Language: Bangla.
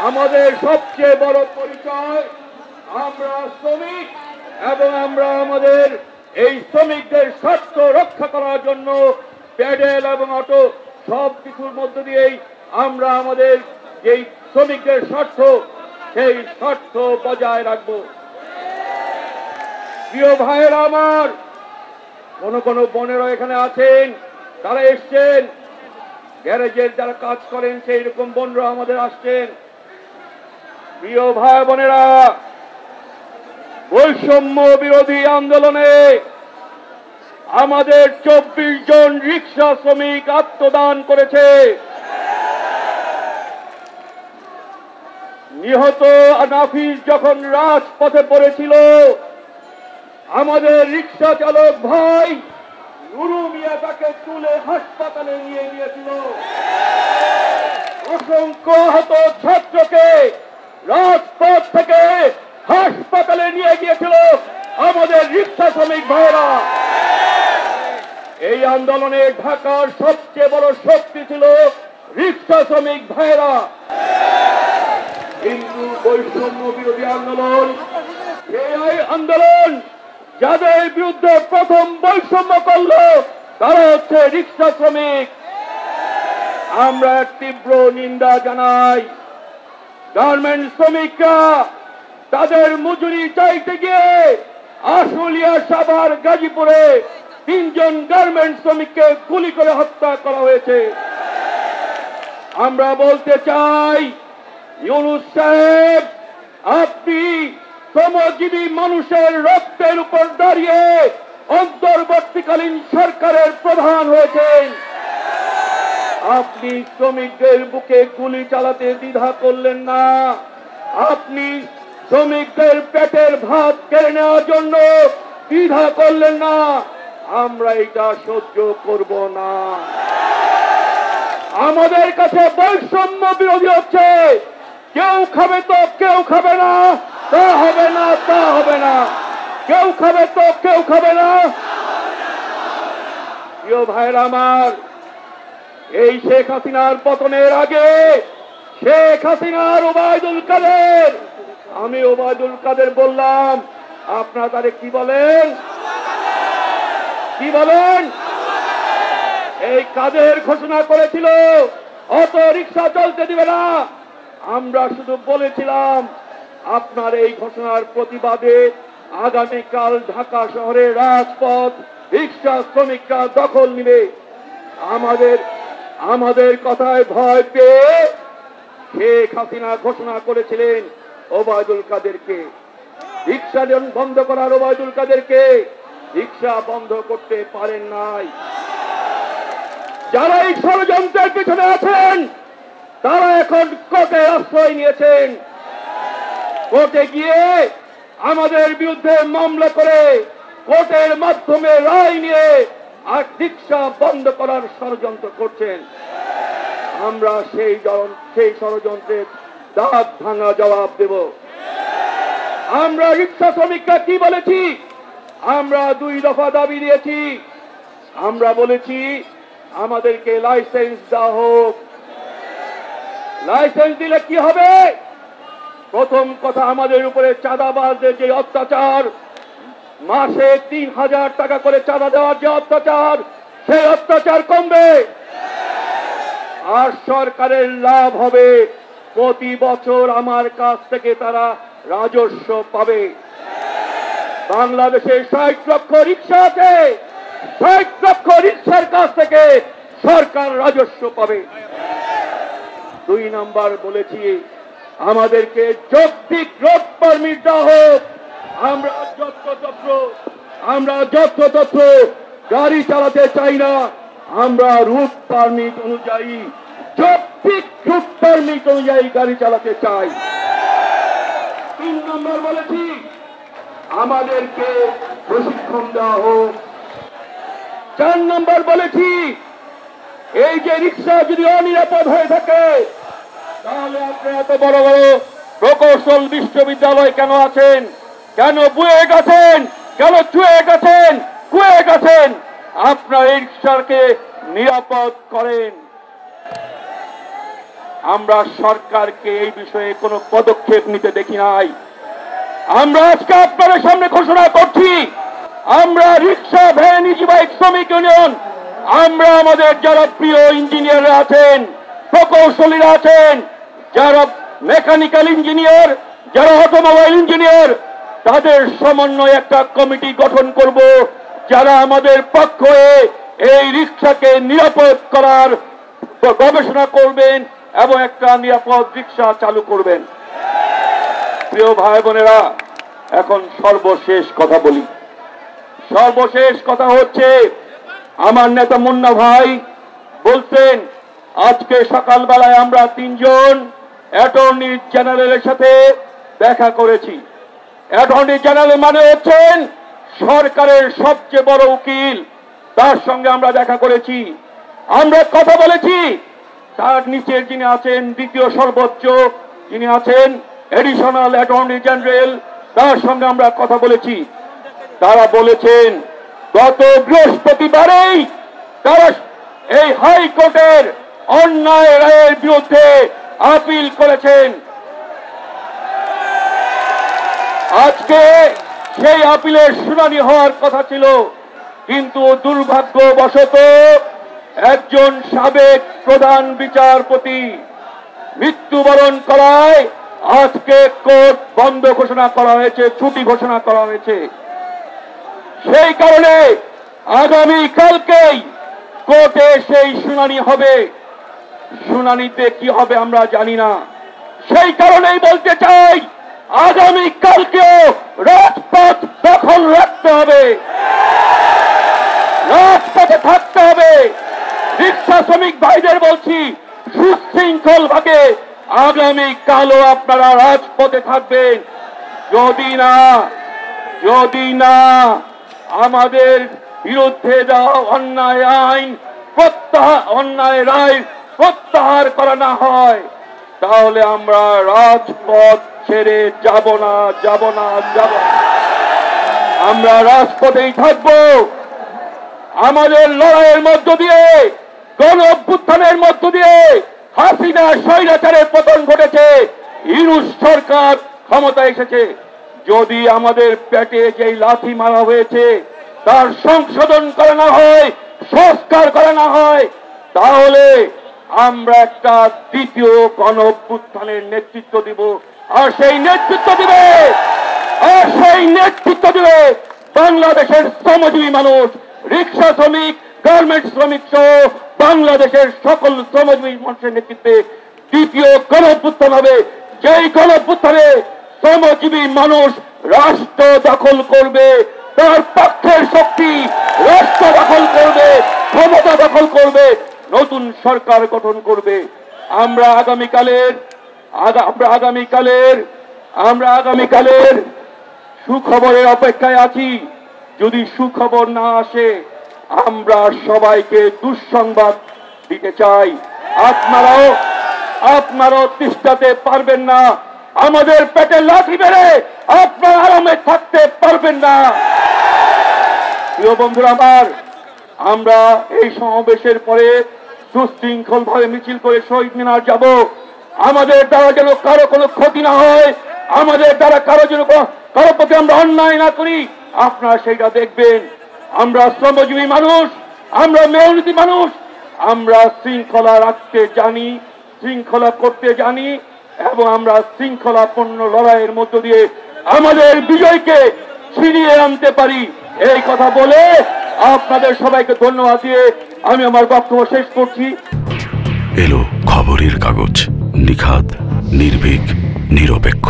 আমাদের সবচেয়ে বড় পরিচয় আমরা শ্রমিক এবং আমরা আমাদের এই শ্রমিকদের স্বার্থ রক্ষা করার জন্য প্যাডেল এবং অটো সব কিছুর মধ্য দিয়েই আমরা আমাদের যেই শ্রমিকদের স্বার্থ সেই স্বার্থ বজায় রাখব। প্রিয় ভাইয়েরা আমার, কোন বোনেরা এখানে আছেন, তারা এসছেন, গ্যারেজের যারা কাজ করেন সেই রকম বোনরা আমাদের আসছেন। প্রিয় ভাই বোনেরা, বৈষম্য বিরোধী আন্দোলনে আমাদের 24 জন রিক্সা শ্রমিক আত্মদান করেছে। নিহত নাফিস যখন রাজপথে পড়েছিল, আমাদের রিক্সা চালক ভাই নুরু মিয়া তাকে তুলে হাসপাতালে নিয়ে গিয়েছিল। অসংখ্য আহত ছাত্রকে রাজপথ থেকে হাসপাতালে নিয়ে গিয়েছিল আমাদের রিক্সা শ্রমিক ভাইরা। এই আন্দোলনে ঢাকার সবচেয়ে বড় শক্তি ছিল রিক্সা শ্রমিক ভাইরা। কিন্তু বৈষম্য বিরোধী আন্দোলন, এই আন্দোলন যাদের বিরুদ্ধে প্রথম বৈষম্য করলো তারা হচ্ছে রিক্সা শ্রমিক। আমরা তীব্র নিন্দা জানাই। গার্মেন্টস শ্রমিকরা তাদের মজুরি চাইতে গিয়ে আশুলিয়া, সাভার, গাজীপুরে 3 জন গার্মেন্টস শ্রমিককে গুলি করে হত্যা করা হয়েছে। আমরা বলতে চাই, ইউনূস সাহেব, আপনি শ্রমজীবী মানুষের রক্তের উপর দাঁড়িয়ে অন্তর্বর্তীকালীন সরকারের প্রধান হয়েছেন। আপনি শ্রমিকদের বুকে গুলি চালাতে দ্বিধা করলেন না। আপনি শ্রমিকদের পেটের ভাত কেড়ে নেওয়ার জন্য দ্বিধা করলেন না। আমরা এটা সহ্য করব না। আমাদের কাছে বৈষম্য বিরোধী হচ্ছে কেউ খাবে তো কেউ খাবে না, তা হবে না, তা হবে না। কেউ খাবে তো কেউ খাবে না। প্রিয় ভাইরা আমার, এই শেখ হাসিনার পতনের আগে শেখ হাসিনার ওবায়দুল কাদের, আমি ওবায়দুল কাদের বললাম, আপনারা তারে কি বলেন? কি বলেন? এই কাদের ঘোষণা করেছিল অটো রিক্সা চলতে দিবে না। আমরা শুধু বলেছিলাম আপনার এই ঘোষণার প্রতিবাদে আগামীকাল ঢাকা শহরের রাজপথ রিক্সা শ্রমিকরা দখল নিবে। আমাদের কথায় ভয় পেয়ে শেখ হাসিনা ঘোষণা করেছিলেন ওবায়দুল কাদেরকে, রিক্সা বন্ধ করার ওবায়দুল কাদেরকে রিক্সা বন্ধ করতে পারেন নাই। যারা এই ষড়যন্ত্রের পিছনে আছেন তারা এখন কোর্টে আশ্রয় নিয়েছেন। কোর্টে গিয়ে আমাদের বিরুদ্ধে মামলা করে কোর্টের মাধ্যমে রায় নিয়ে আর রিক্সা বন্ধ করার ষড়যন্ত্র করছেন। আমরা সেই ষড়যন্ত্রের দাঁত ভাঙা জবাব দেব। আমরা রিক্সা শ্রমিকরা কি বলেছি? আমরা 2 দফা দাবি দিয়েছি। আমরা বলেছি আমাদেরকে লাইসেন্স দেওয়া হোক। লাইসেন্স দিলে কি হবে? প্রথম কথা, আমাদের উপরে চাঁদাবাজদের যে অত্যাচার, মাসে 3000 টাকা করে চাঁদা দেওয়ার যে অত্যাচার, সেই অত্যাচার কমবে। আর সরকারের লাভ হবে, প্রতি বছর আমার কাছ থেকে তারা রাজস্ব পাবে। বাংলাদেশে 60 লক্ষ রিক্সা আছে, 60 লক্ষ রিক্সার কাছ থেকে সরকার রাজস্ব পাবে। 2 নাম্বার বলেছি আমাদেরকে যৌক্তিক রোড পারমিট দেওয়া হোক। আমরা যত্রতত্র গাড়ি চালাতে চাই না। আমরা রুট পারমিট অনুযায়ী, যৌক্তিক রুট পারমিট অনুযায়ী গাড়ি চালাতে চাই। 3 নম্বর বলেছি আমাদেরকে প্রশিক্ষণ দেওয়া হোক। 4 নম্বর বলেছি এই যে রিক্সা যদি অনিরাপদ হয়ে থাকে তাহলে আপনি এত বড় বড় প্রকৌশল বিশ্ববিদ্যালয় কেন আছেন? কেন বুয়ে গেছেন? কেন চুয়ে গেছেন? কুয়ে গেছেন? আপনার এই রিক্সাকে নিরাপদ করেন। আমরা সরকারকে এই বিষয়ে কোনো পদক্ষেপ নিতে দেখি নাই। আমরা আজকে আপনাদের সামনে ঘোষণা করছি, আমরা রিক্সা, ভ্যান, ইজি বাইক শ্রমিক ইউনিয়ন, আমরা আমাদের যারা প্রিয় ইঞ্জিনিয়াররা আছেন, প্রকৌশলীরা আছেন, যারা মেকানিক্যাল ইঞ্জিনিয়ার, যারা অটোমোবাইল ইঞ্জিনিয়ার, তাদের সমন্বয়ে একটা কমিটি গঠন করব, যারা আমাদের পক্ষ হয়ে এই রিক্সাকে নিরাপদ করার গবেষণা করবেন এবং একটা নিরাপদ রিক্সা চালু করবেন। প্রিয় ভাই বোনেরা, এখন সর্বশেষ কথা বলি। সর্বশেষ কথা হচ্ছে, আমার নেতা মুন্না ভাই বলছেন আজকে সকালবেলায় আমরা 3 জন অ্যাটর্নি জেনারেলের সাথে দেখা করেছি। অ্যাটর্নি জেনারেল মানে হচ্ছেন সরকারের সবচেয়ে বড় উকিল, তার সঙ্গে আমরা দেখা করেছি, আমরা কথা বলেছি। তার নিচের যিনি আছেন দ্বিতীয় সর্বোচ্চ, যিনি আছেন এডিশনাল অ্যাটর্নি জেনারেল, তার সঙ্গে আমরা কথা বলেছি। তারা বলেছেন গত বৃহস্পতিবারেই তারা এই হাইকোর্টের অন্যায় রায়ের বিরুদ্ধে আপিল করেছেন। আজকে সেই আপিলের শুনানি হওয়ার কথা ছিল, কিন্তু দুর্ভাগ্যবশত একজন সাবেক প্রধান বিচারপতি মৃত্যুবরণ করায় আজকে কোর্ট বন্ধ ঘোষণা করা হয়েছে, ছুটি ঘোষণা করা হয়েছে। সেই কারণে আগামী কালকেই কোর্টে সেই শুনানি হবে। শুনানিতে কি হবে আমরা জানি না। সেই কারণেই বলতে চাই, আগামী কালকেও রাজপথ দখল রাখতে হবে, রাজপথে থাকতে হবে। রিক্সা শ্রমিক ভাইদের বলছি, সুশৃঙ্খল ভাবে আগামী কালও আপনারা রাজপথে থাকবেন। যদি না আমাদের বিরুদ্ধে দেওয়া অন্যায় আইন অন্যায় রায় প্রত্যাহার করা না হয়, তাহলে আমরা রাজপথ ছেড়ে যাব না। আমরা রাজপথেই থাকব। আমাদের লড়াইয়ের মধ্য দিয়ে, গণ অভ্যুত্থানের মধ্য দিয়ে হাসিনা স্বৈরাচারের পতন ঘটেছে, ইউনূস সরকার ক্ষমতা এসেছে। যদি আমাদের পেটে যেই লাথি মারা হয়েছে তার সংশোধন করা না হয়, সংস্কার করা না হয়, তাহলে আমরা একটা দ্বিতীয় গণ অভ্যুত্থানের নেতৃত্ব দিব। আর সেই নেতৃত্ব দিবে বাংলাদেশের শ্রমজীবী মানুষ, রিক্সা শ্রমিক, গার্মেন্টস শ্রমিক সহ বাংলাদেশের সকল শ্রমজীবী মানুষের নেতৃত্বে দ্বিতীয় গণ অভ্যুত্থান হবে। যেই গণ অভ্যুত্থানে শ্রমজীবী মানুষ রাষ্ট্র দখল করবে, তার পক্ষের শক্তি রাষ্ট্র দখল করবে, ক্ষমতা দখল করবে, নতুন সরকার গঠন করবে। আমরা আগামীকালের সুখবরের অপেক্ষায় আছি। যদি সুখবর না আসে, আমরা সবাইকে দুঃসংবাদ দিতে চাই। আপনারাও তিষ্ঠতে পারবেন না, আমাদের পেটে লাথি মেরে আপনারা আরামে থাকতে পারবেন না। প্রিয় বন্ধুরা আমার, আমরা এই সমাবেশের পরে সুশৃঙ্খল ভাবে মিছিল করে শহীদ মিনার যাব। আমাদের দ্বারা যেন কারো কোনো ক্ষতি না হয়, আমাদের দ্বারা কারো প্রতি আমরা অন্যায় না করি, আপনারা সেইটা দেখবেন। আমরা শ্রমজীবী মানুষ, আমরা মেহনতি মানুষ, আমরা শৃঙ্খলা রাখতে জানি, শৃঙ্খলা করতে জানি, এবং আমরা শৃঙ্খলাপূর্ণ লড়াইয়ের মধ্য দিয়ে আমাদের বিজয়কে ছিনিয়ে আনতে পারি। এই কথা বলে আপনাদের সবাইকে ধন্যবাদ দিয়ে আমি আমার বক্তব্য শেষ করছি। এলো খবরের কাগজ, নিখাত, নির্ভীক, নিরপেক্ষ।